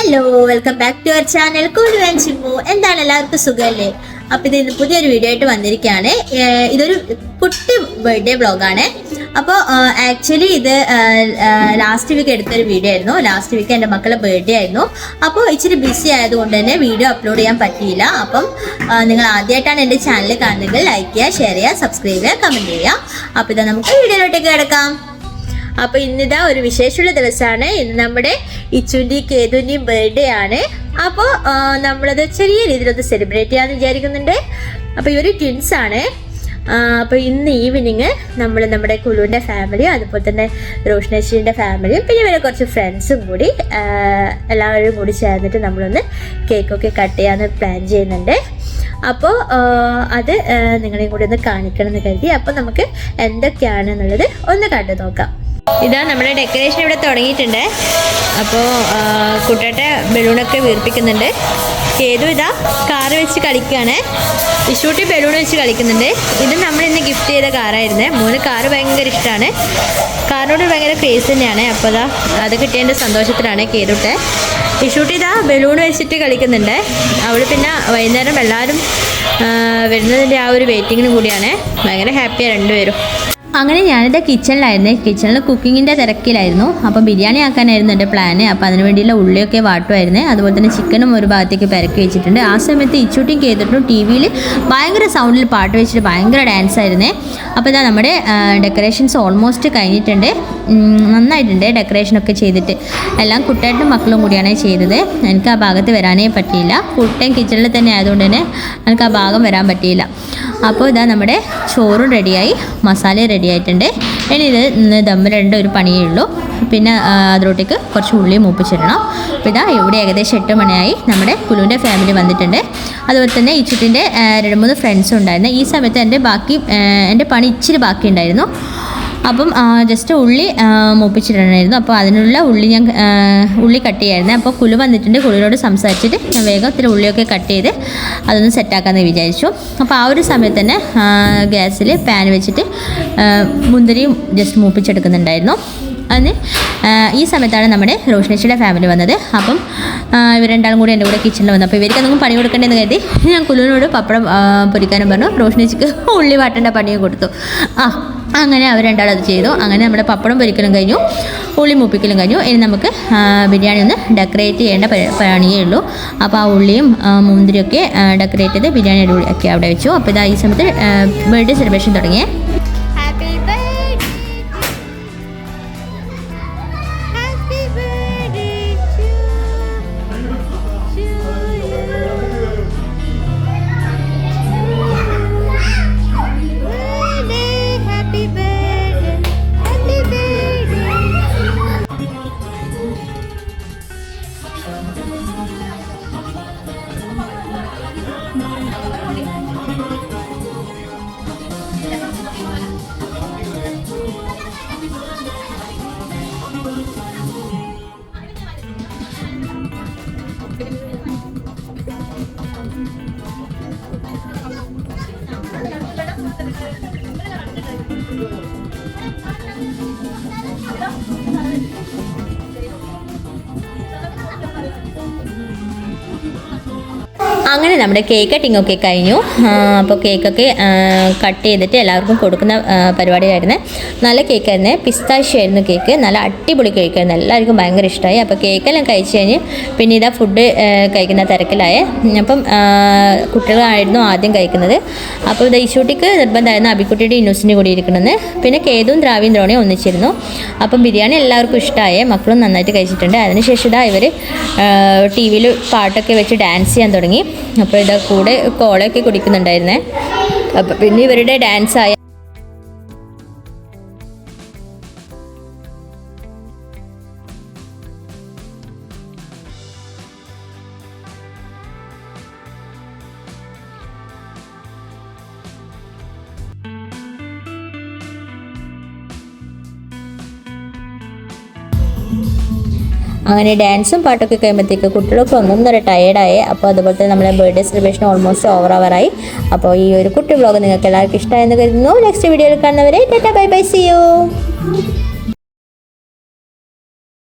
Hello, welcome back to our channel Kulu and Chimmu. എന്താണ് എല്ലാവർക്കും സുഖമല്ലേ? അപ്പോൾ ഇത് ഇന്ന് പുതിയൊരു വീഡിയോ ആയിട്ട് വന്നിരിക്കുകയാണ്. ഇതൊരു കുട്ടി ബർത്ത്ഡേ വ്ളോഗാണ്. അപ്പോൾ ആക്ച്വലി ഇത് ലാസ്റ്റ് വീക്ക് എടുത്തൊരു വീഡിയോ ആയിരുന്നു. ലാസ്റ്റ് വീക്ക് എൻ്റെ മക്കളുടെ ബർത്ത്ഡേ ആയിരുന്നു. അപ്പോൾ ഇച്ചിരി ബിസി ആയതുകൊണ്ട് തന്നെ വീഡിയോ അപ്ലോഡ് ചെയ്യാൻ പറ്റിയില്ല. അപ്പം നിങ്ങൾ ആദ്യമായിട്ടാണ് എൻ്റെ ചാനൽ കാണുന്നതെങ്കിൽ ലൈക്ക് ചെയ്യുക, ഷെയർ ചെയ്യുക, സബ്സ്ക്രൈബ് ചെയ്യുക, കമൻറ്റ് ചെയ്യുക. അപ്പോൾ ഇതാ നമുക്ക് വീഡിയോയിലോട്ടേക്ക് കിടക്കാം. അപ്പോൾ ഇന്നിതാ ഒരു വിശേഷമുള്ള ദിവസമാണ്. ഇന്ന് നമ്മുടെ ഇച്ചുൻ്റെയും കേതുവിൻ്റെയും ബർത്ത്ഡേ ആണ്. അപ്പോൾ നമ്മളത് ചെറിയ രീതിയിലൊന്ന് സെലിബ്രേറ്റ് ചെയ്യാമെന്ന് വിചാരിക്കുന്നുണ്ട്. അപ്പോൾ ഇവർ ട്വിൻസ് ആണ്. അപ്പോൾ ഇന്ന് ഈവനിങ് നമ്മൾ നമ്മുടെ കുലുവിൻ്റെ ഫാമിലിയും അതുപോലെ തന്നെ റോഷ്നേഷിൻ്റെ ഫാമിലിയും പിന്നെ ഇവരെ കുറച്ച് ഫ്രണ്ട്സും കൂടി എല്ലാവരും കൂടി ചേർന്നിട്ട് നമ്മളൊന്ന് കേക്കൊക്കെ കട്ട് ചെയ്യാമെന്ന് പ്ലാൻ ചെയ്യുന്നുണ്ട്. അപ്പോൾ അത് നിങ്ങളെയും കൂടി ഒന്ന് കാണിക്കണം എന്ന് കരുതി. അപ്പോൾ നമുക്ക് എന്തൊക്കെയാണെന്നുള്ളത് ഒന്ന് കണ്ടു നോക്കാം. ഇതാ നമ്മുടെ ഡെക്കറേഷൻ ഇവിടെ തുടങ്ങിയിട്ടുണ്ട്. അപ്പോൾ കുട്ടേട്ട ബലൂണൊക്കെ വീർപ്പിക്കുന്നുണ്ട്. കേതു ഇതാ കാറ് വെച്ച് കളിക്കുകയാണ്. വിഷൂട്ടി ബലൂൺ വെച്ച് കളിക്കുന്നുണ്ട്. ഇത് നമ്മളിന്ന് ഗിഫ്റ്റ് ചെയ്ത കാറായിരുന്നു. മോന് കാറ് ഭയങ്കര ഇഷ്ടമാണ്. കാറിനോട് ഭയങ്കര ക്രേസ് തന്നെയാണ്. അപ്പോൾ ഇതാ അത് കിട്ടിയതിൻ്റെ സന്തോഷത്തിലാണ് കേതുട്ടെ. വിഷൂട്ടി ഇതാ ബലൂൺ വെച്ചിട്ട് കളിക്കുന്നുണ്ട്. അവൾ പിന്നെ വൈകുന്നേരം എല്ലാവരും വരുന്നതിൻ്റെ ആ ഒരു വെയിറ്റിങ്ങിനും കൂടിയാണ്. ഭയങ്കര ഹാപ്പിയാണ് രണ്ടുപേരും. അങ്ങനെ ഞാനിത് കിച്ചണിൽ കുക്കിങ്ങിൻ്റെ തിരക്കിലായിരുന്നു. അപ്പോൾ ബിരിയാണി ആക്കാനായിരുന്നു എൻ്റെ പ്ലാന്. അപ്പോൾ അതിന് വേണ്ടിയുള്ള ഉള്ളിയൊക്കെ വാട്ടുമായിരുന്നു. അതുപോലെ തന്നെ ചിക്കനും ഒരു ഭാഗത്തേക്ക് പെരക്കി വെച്ചിട്ടുണ്ട്. ആ സമയത്ത് ഇച്ചൂട്ടിയും കേതിട്ടും ടി വിയിൽ ഭയങ്കര സൗണ്ടിൽ പാട്ട് വെച്ചിട്ട് ഭയങ്കര ഡാൻസ് ആയിരുന്നേ. അപ്പോൾ ഇതാ നമ്മുടെ ഡെക്കറേഷൻസ് ഓൾമോസ്റ്റ് കഴിഞ്ഞിട്ടുണ്ട്. നന്നായിട്ടുണ്ട് ഡെക്കറേഷനൊക്കെ ചെയ്തിട്ട്. എല്ലാം കുട്ടേട്ടും മക്കളും കൂടിയാണ് ചെയ്തത്. എനിക്ക് ആ ഭാഗത്ത് വരാനേ പറ്റിയില്ല. ഫുൾ ടൈം കിച്ചണിൽ തന്നെ ആയതുകൊണ്ട് തന്നെ എനിക്ക് ആ ഭാഗം വരാൻ പറ്റിയില്ല. അപ്പോൾ ഇതാ നമ്മുടെ ചോറും റെഡിയായി, മസാല റെഡി ആയിട്ടുണ്ട്. ഇനി ഇത് ദമ്മിലിടേണ്ട ഒരു പണിയേ ഉള്ളൂ. പിന്നെ അതിലോട്ടേക്ക് കുറച്ച് ഉള്ളി മൂപ്പിച്ചിടണം. അപ്പോൾ ഇതാ ഇവിടെ ഏകദേശം 8 മണിയായി. നമ്മുടെ കുലുവിൻ്റെ ഫാമിലി വന്നിട്ടുണ്ട്. അതുപോലെ തന്നെ ഇച്ചുട്ടിൻ്റെ 2-3 ഫ്രണ്ട്സും ഉണ്ടായിരുന്നു. ഈ സമയത്ത് എൻ്റെ പണി ഇച്ചിരി ബാക്കി ഉണ്ടായിരുന്നു. അപ്പം ജസ്റ്റ് ഉള്ളി മൂപ്പിച്ചിടണമായിരുന്നു. അപ്പോൾ അതിനുള്ള ഉള്ളി കട്ട് ചെയ്യായിരുന്നു. അപ്പോൾ കുലു വന്നിട്ടുണ്ട്. കുലുവിനോട് സംസാരിച്ചിട്ട് ഞാൻ വേഗം ഇത്തിരി ഉള്ളിയൊക്കെ കട്ട് ചെയ്ത് അതൊന്ന് സെറ്റാക്കാമെന്ന് വിചാരിച്ചു. അപ്പോൾ ആ ഒരു സമയത്ത് തന്നെ ഗ്യാസിൽ പാൻ വെച്ചിട്ട് മുന്തിരിയും ജസ്റ്റ് മൂപ്പിച്ചെടുക്കുന്നുണ്ടായിരുന്നു. അതിന് ഈ സമയത്താണ് നമ്മുടെ റോഷ്നേഷിയുടെ ഫാമിലി വന്നത്. അപ്പം ഇവർ രണ്ടാളും കൂടി എൻ്റെ കൂടെ കിച്ചണിൽ വന്നു. അപ്പോൾ ഇവർക്ക് എന്തെങ്കിലും പണി കൊടുക്കേണ്ടതെന്ന് കരുതി ഞാൻ കുലുവിനോട് പപ്പടം പൊരിക്കാനും പറഞ്ഞു. റോഷ്നേഷിക്ക് ഉള്ളി വാട്ടേണ്ട പണിയും കൊടുത്തു. അങ്ങനെ അവർ രണ്ടാളും അത് ചെയ്തു. അങ്ങനെ നമ്മുടെ പപ്പടം പൊരിക്കലും കഴിഞ്ഞു, ഉള്ളി മൂപ്പിക്കലും കഴിഞ്ഞു. ഇനി നമുക്ക് ബിരിയാണി ഒന്ന് ഡെക്കറേറ്റ് ചെയ്യേണ്ട പണിയേ ഉള്ളൂ. അപ്പോൾ ആ ഉള്ളിയും മുന്തിരിയൊക്കെ ഡെക്കറേറ്റ് ചെയ്ത് ബിരിയാണി അടിപൊളിയൊക്കെ അവിടെ വെച്ചു. അപ്പോൾ ഇതാ ഈ സമയത്ത് ബർത്ത്ഡേ സെലിബ്രേഷൻ തുടങ്ങിയേ. അങ്ങനെ നമ്മുടെ കേക്ക് കട്ടിംഗ് ഒക്കെ കഴിഞ്ഞു. അപ്പോൾ കേക്കൊക്കെ കട്ട് ചെയ്തിട്ട് എല്ലാവർക്കും കൊടുക്കുന്ന പരിപാടിയായിരുന്നു. നല്ല കേക്കായിരുന്നു, പിസ്താഷ്യായിരുന്നു കേക്ക്. നല്ല അടിപൊളി കേക്കായിരുന്നു. എല്ലാവർക്കും ഭയങ്കര ഇഷ്ടമായി. അപ്പോൾ കേക്കെല്ലാം കഴിച്ച് കഴിഞ്ഞ് പിന്നെ ഇതാ ഫുഡ് കഴിക്കുന്ന തിരക്കിലായേ. അപ്പം കുട്ടികളായിരുന്നു ആദ്യം കഴിക്കുന്നത്. അപ്പോൾ ഇത് ഇഷൂട്ടിക്ക് നിർബന്ധമായിരുന്നു അബിക്കുട്ടിയുടെ ഇന്നൂസിൻ്റെ കൂടി ഇരിക്കണമെന്ന്. പിന്നെ കേതുവും ദ്രാവിയും ദ്രോണിയും ഒന്നിച്ചിരുന്നു. അപ്പം ബിരിയാണി എല്ലാവർക്കും ഇഷ്ടമായേ. മക്കളും നന്നായിട്ട് കഴിച്ചിട്ടുണ്ട്. അതിനുശേഷം ഇതാ ഇവർ ടി വിയിൽ പാട്ടൊക്കെ വെച്ച് ഡാൻസ് ചെയ്യാൻ തുടങ്ങി. അപ്പോൾ ഇതാ കൂടെ കോളയൊക്കെ കുടിക്കുന്നുണ്ടായിരുന്നേ. അപ്പോൾ പിന്നെ ഇവരുടെ ഡാൻസായ അങ്ങനെ ഡാൻസും പാട്ടൊക്കെ കഴിയുമ്പോഴത്തേക്ക് കുട്ടികളൊക്കെ ഒന്നൊന്നര ടയേർഡായി. അപ്പോൾ അതുപോലെ തന്നെ നമ്മുടെ ബർത്ത്ഡേ സെലിബ്രേഷൻ ഓൾമോസ്റ്റ് ഓവറായി. അപ്പോൾ ഈ ഒരു കുട്ടി വ്ളോഗ് നിങ്ങൾക്ക് എല്ലാവർക്കും ഇഷ്ടമായെന്ന് കരുതുന്നു. നെക്സ്റ്റ് വീഡിയോയിൽ കാണുന്നവരെ tata bye bye, see U.